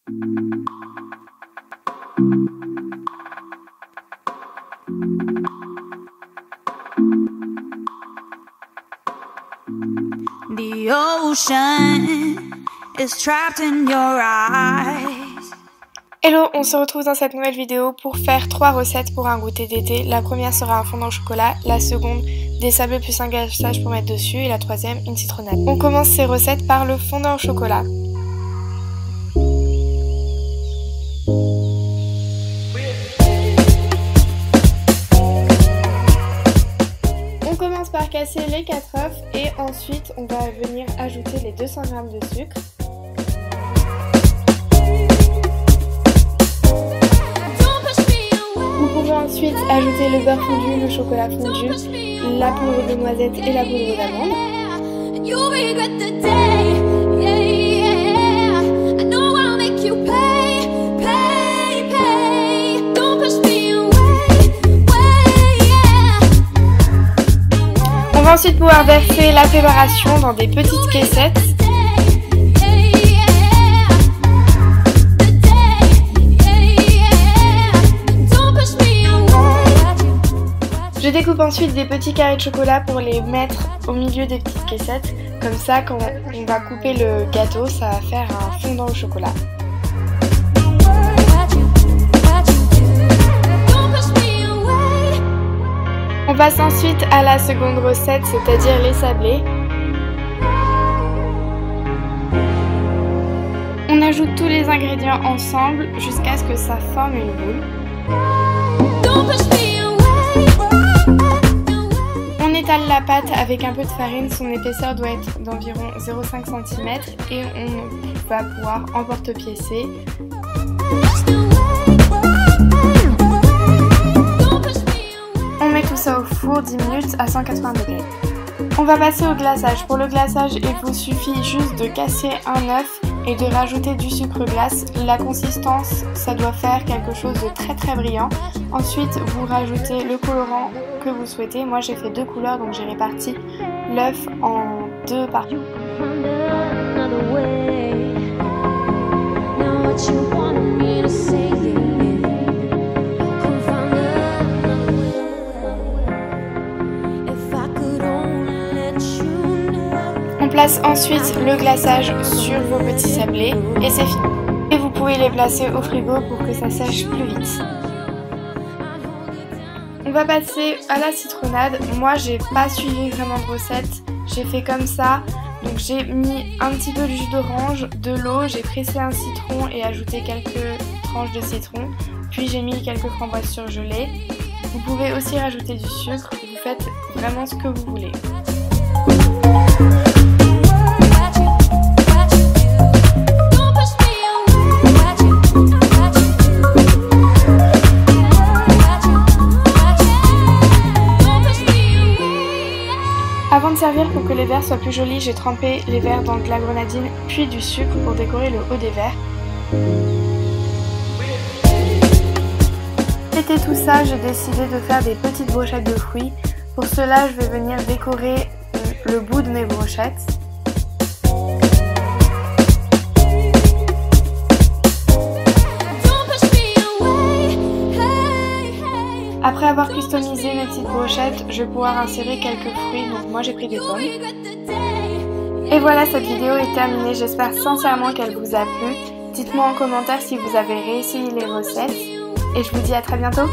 The ocean is trapped in your eyes. Hello, on se retrouve dans cette nouvelle vidéo pour faire 3 recettes pour un goûter d'été. La première sera un fondant au chocolat, la seconde des sablés plus un glaçage pour mettre dessus et la troisième une citronnade. On commence ces recettes par le fondant au chocolat. On commence par casser les 4 œufs et ensuite on va venir ajouter les 200 g de sucre. Vous pouvez ensuite ajouter le beurre fondu, le chocolat fondu, la poudre de noisette et la poudre d'amande. On va ensuite pouvoir verser la préparation dans des petites caissettes. Je découpe ensuite des petits carrés de chocolat pour les mettre au milieu des petites caissettes. Comme ça, quand on va couper le gâteau, ça va faire un fondant au chocolat. On passe ensuite à la seconde recette, c'est-à-dire les sablés. On ajoute tous les ingrédients ensemble jusqu'à ce que ça forme une boule. On étale la pâte avec un peu de farine, son épaisseur doit être d'environ 0,5 cm et on va pouvoir emporte-piécer. On met tout ça au four 10 minutes à 180 degrés. On va passer au glaçage. Pour le glaçage, il vous suffit juste de casser un œuf et de rajouter du sucre glace. La consistance, ça doit faire quelque chose de très brillant. Ensuite, vous rajoutez le colorant que vous souhaitez. Moi, j'ai fait 2 couleurs, donc j'ai réparti l'œuf en 2 parties. On place ensuite le glaçage sur vos petits sablés et c'est fini. Et vous pouvez les placer au frigo pour que ça sèche plus vite. On va passer à la citronnade. Moi, j'ai pas suivi vraiment de recette. J'ai fait comme ça. Donc j'ai mis un petit peu de jus d'orange, de l'eau, j'ai pressé un citron et ajouté quelques tranches de citron. Puis j'ai mis quelques framboises surgelées. Vous pouvez aussi rajouter du sucre. Vous faites vraiment ce que vous voulez. Avant de servir, pour que les verres soient plus jolis, j'ai trempé les verres dans de la grenadine puis du sucre pour décorer le haut des verres. C'était tout ça, j'ai décidé de faire des petites brochettes de fruits. Pour cela, je vais venir décorer le bout de mes brochettes. Après avoir customisé mes petites brochettes, je vais pouvoir insérer quelques fruits, donc moi j'ai pris des pommes. Et voilà, cette vidéo est terminée, j'espère sincèrement qu'elle vous a plu. Dites-moi en commentaire si vous avez réessayé les recettes, et je vous dis à très bientôt.